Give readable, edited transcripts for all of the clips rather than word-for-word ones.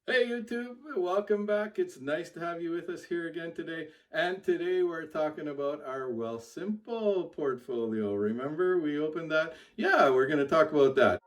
Hey YouTube, welcome back. It's nice to have you with us here again today. And today we're talking about our Wealthsimple portfolio. Remember we opened that? Yeah, we're going to talk about that.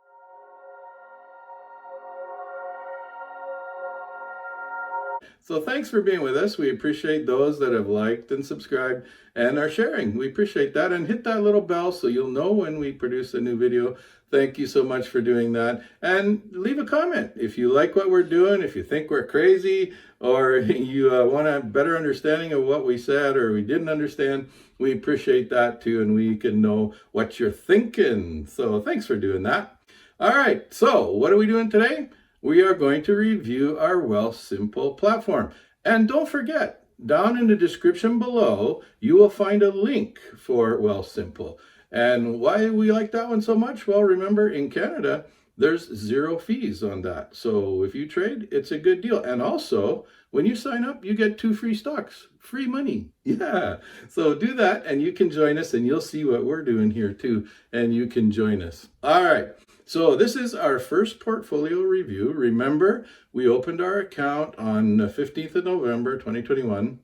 So thanks for being with us. We appreciate those that have liked and subscribed and are sharing. We appreciate that. And hit that little bell so you'll know when we produce a new video. Thank you so much for doing that. And leave a comment if you like what we're doing, if you think we're crazy, or you want a better understanding of what we said or we didn't understand. We appreciate that too, and we can know what you're thinking. So thanks for doing that. All right, so what are we doing today? We are going to review our Wealthsimple platform. And don't forget, down in the description below, you will find a link for Wealthsimple. And why we like that one so much? Well, remember, in Canada, there's zero fees on that. So if you trade, it's a good deal. And also, when you sign up, you get 2 free stocks, free money. Yeah. So do that and you can join us and you'll see what we're doing here too. And you can join us. All right. So this is our first portfolio review. Remember, we opened our account on the 15th of November, 2021.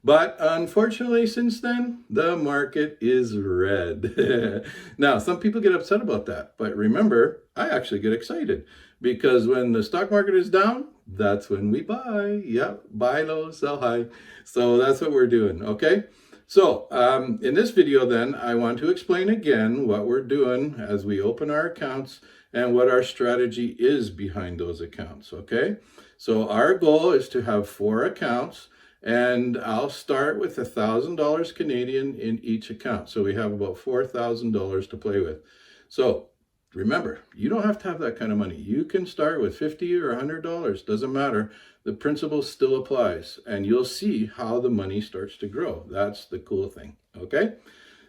But unfortunately, since then, the market is red. Now, some people get upset about that. But remember, I actually get excited because when the stock market is down, that's when we buy. Yep, buy low, sell high. So that's what we're doing, okay? So in this video then, I want to explain again what we're doing as we open our accounts and what our strategy is behind those accounts, okay? So our goal is to have 4 accounts, and I'll start with $1,000 Canadian in each account. So we have about $4,000 to play with. So remember, you don't have to have that kind of money. You can start with $50 or $100, doesn't matter. The principle still applies, and you'll see how the money starts to grow. That's the cool thing, okay?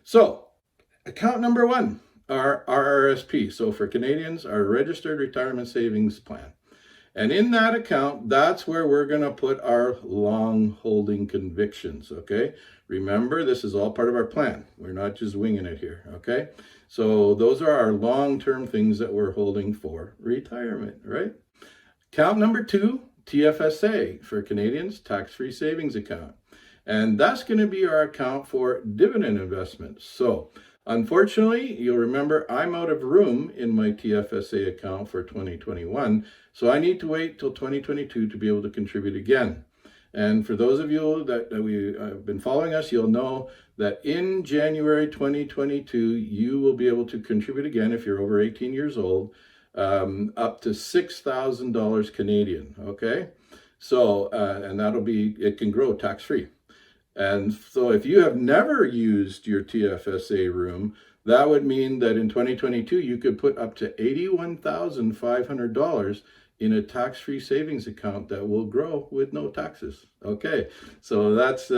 So account number 1, our RRSP. So for Canadians, our Registered Retirement Savings Plan. And in that account, that's where we're going to put our long holding convictions, okay? Remember, this is all part of our plan. We're not just winging it here, okay? So those are our long-term things that we're holding for retirement, right? Account number 2, TFSA, for Canadians, tax-free savings account. And that's going to be our account for dividend investments. So unfortunately, you'll remember I'm out of room in my TFSA account for 2021, so I need to wait till 2022 to be able to contribute again. And for those of you that have been following us, you'll know that in January 2022, you will be able to contribute again if you're over 18 years old, up to $6,000 Canadian, okay? So, and it can grow tax-free. And so if you have never used your TFSA room, that would mean that in 2022, you could put up to $81,500 in a tax-free savings account that will grow with no taxes. Okay, so that's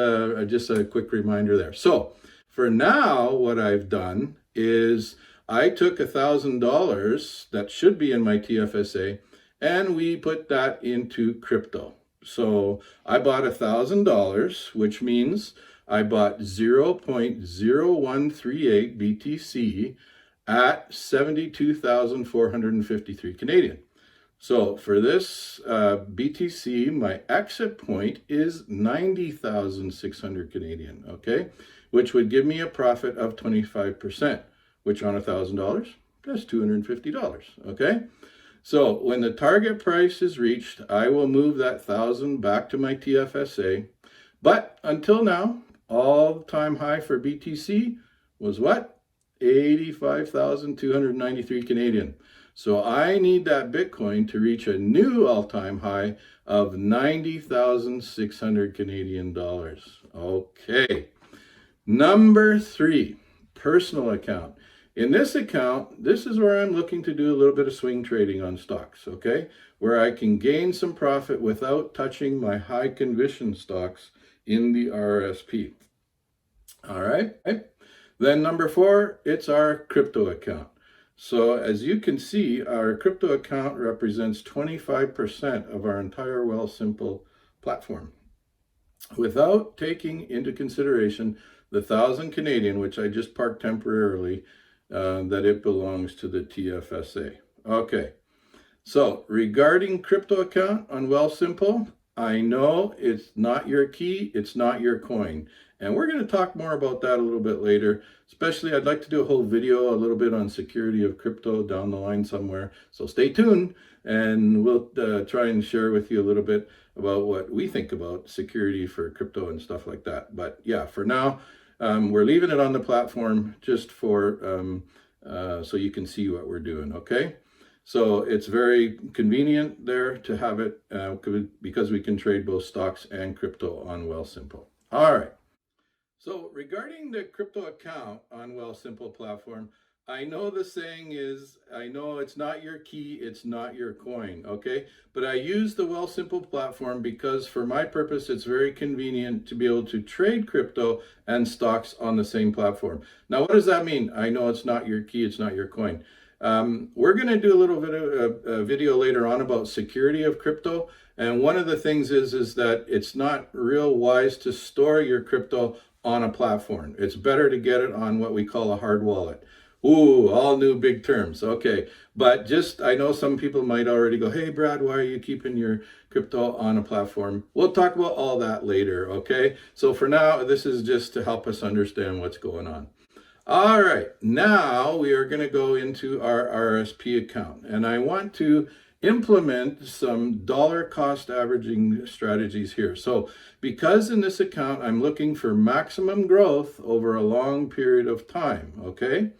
just a quick reminder there. So for now, what I've done is I took $1,000 that should be in my TFSA, and we put that into crypto. So I bought $1,000, which means I bought 0.0138 BTC at 72,453 Canadian. So for this BTC, my exit point is 90,600 Canadian, okay? Which would give me a profit of 25%, which on $1,000, that's $250, okay? So when the target price is reached, I will move that 1,000 back to my TFSA. But until now, all-time high for BTC was what? 85,293 Canadian. So I need that Bitcoin to reach a new all-time high of 90,600 Canadian dollars. Okay. Number 3, personal account. In this account, this is where I'm looking to do a little bit of swing trading on stocks, okay? Where I can gain some profit without touching my high conviction stocks in the RRSP. All right. Then number 4, it's our crypto account. So as you can see, our crypto account represents 25% of our entire Wealthsimple platform. Without taking into consideration the 1,000 Canadian, which I just parked temporarily, that it belongs to the TFSA. Okay, So regarding crypto account on Wealthsimple, I know it's not your key, it's not your coin. And we're going to talk more about that a little bit later. Especially, I'd like to do a whole video a little bit on security of crypto down the line somewhere. So stay tuned, and we'll try and share with you a little bit about what we think about security for crypto and stuff like that. But yeah, for now, we're leaving it on the platform just for so you can see what we're doing, okay? So it's very convenient there to have it because we can trade both stocks and crypto on Wealthsimple. All right. So regarding the crypto account on Wealthsimple platform, I know the saying is, I know it's not your key, it's not your coin, okay? But I use the Wealthsimple platform because for my purpose, it's very convenient to be able to trade crypto and stocks on the same platform. Now, what does that mean? I know it's not your key, it's not your coin. We're going to do a little bit of a video later on about security of crypto. And one of the things is that it's not real wise to store your crypto on a platform. It's better to get it on what we call a hard wallet. Ooh, all new big terms. Okay. But just, I know some people might already go, hey, Brad, why are you keeping your crypto on a platform? We'll talk about all that later. Okay. So for now, this is just to help us understand what's going on. All right, now we are going to go into our RRSP account, and I want to implement some dollar cost averaging strategies here. So because in this account, I'm looking for maximum growth over a long period of time, okay?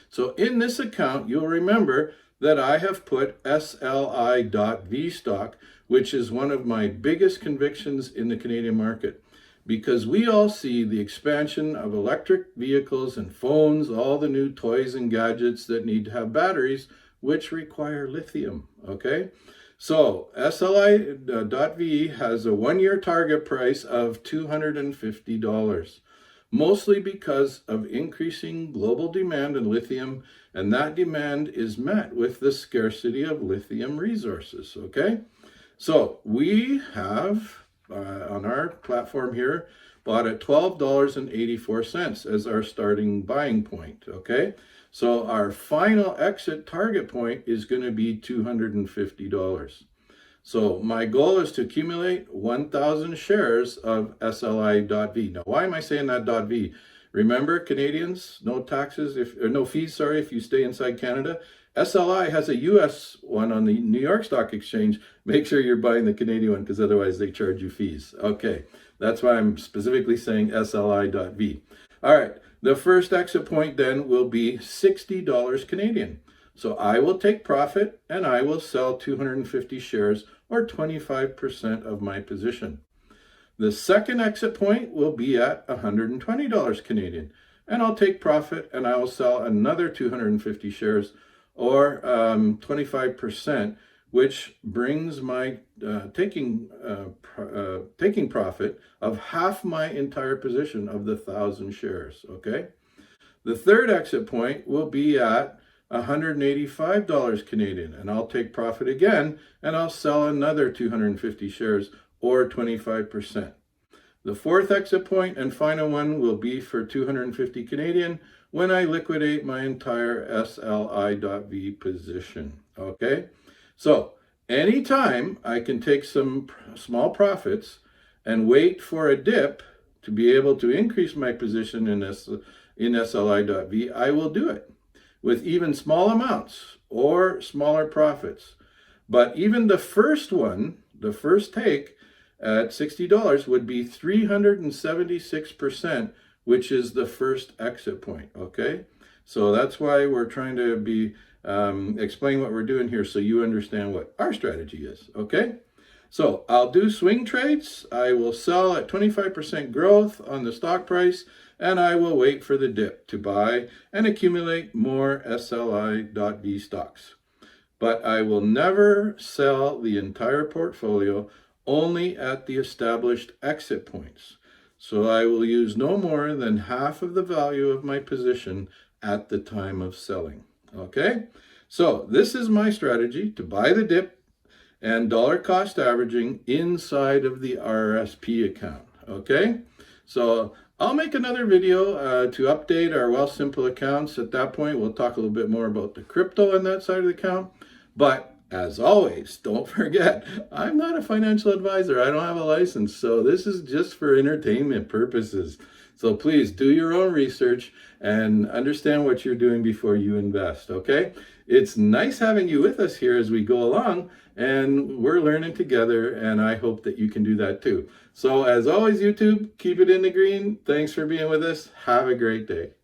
So in this account, you'll remember that I have put SLI.V stock, which is one of my biggest convictions in the Canadian market. Because we all see the expansion of electric vehicles and phones, all the new toys and gadgets that need to have batteries, which require lithium, okay? So SLI.V has a one-year target price of $250, mostly because of increasing global demand in lithium, and that demand is met with the scarcity of lithium resources, okay? So we have on our platform here, bought at $12.84 as our starting buying point, okay? So our final exit target point is going to be $250. So my goal is to accumulate 1,000 shares of SLI.V. Now, why am I saying that .V? Remember, Canadians, no taxes, or no fees, sorry, if you stay inside Canada. SLI has a US one on the New York Stock Exchange. Make sure you're buying the Canadian one because otherwise they charge you fees. Okay, that's why I'm specifically saying SLI.V. All right, the first exit point then will be $60 Canadian. So I will take profit and I will sell 250 shares or 25% of my position. The second exit point will be at $120 Canadian. And I'll take profit and I will sell another 250 shares or 25%, which brings my taking profit of half my entire position of the 1,000 shares, okay? The third exit point will be at $185 Canadian, and I'll take profit again, and I'll sell another 250 shares, or 25%. The fourth exit point and final one will be for 250 Canadian when I liquidate my entire SLI.V position, okay? So anytime I can take some small profits and wait for a dip to be able to increase my position in SLI.V, I will do it with even small amounts or smaller profits. But even the first one, the first take at $60 would be 376%, which is the first exit point, okay? So that's why we're trying to be explain what we're doing here so you understand what our strategy is, okay? So I'll do swing trades. I will sell at 25% growth on the stock price, and I will wait for the dip to buy and accumulate more SLI.V stocks. But I will never sell the entire portfolio, only at the established exit points. So I will use no more than half of the value of my position at the time of selling, okay? So this is my strategy to buy the dip and dollar cost averaging inside of the RRSP account, okay? So I'll make another video to update our Wealthsimple accounts. At that point, we'll talk a little bit more about the crypto on that side of the account. But As always, don't forget, I'm not a financial advisor. I don't have a license, so this is just for entertainment purposes. So please do your own research and understand what you're doing before you invest, okay? It's nice having you with us here as we go along, and we're learning together, and I hope that you can do that too. So as always, YouTube, keep it in the green. Thanks for being with us. Have a great day.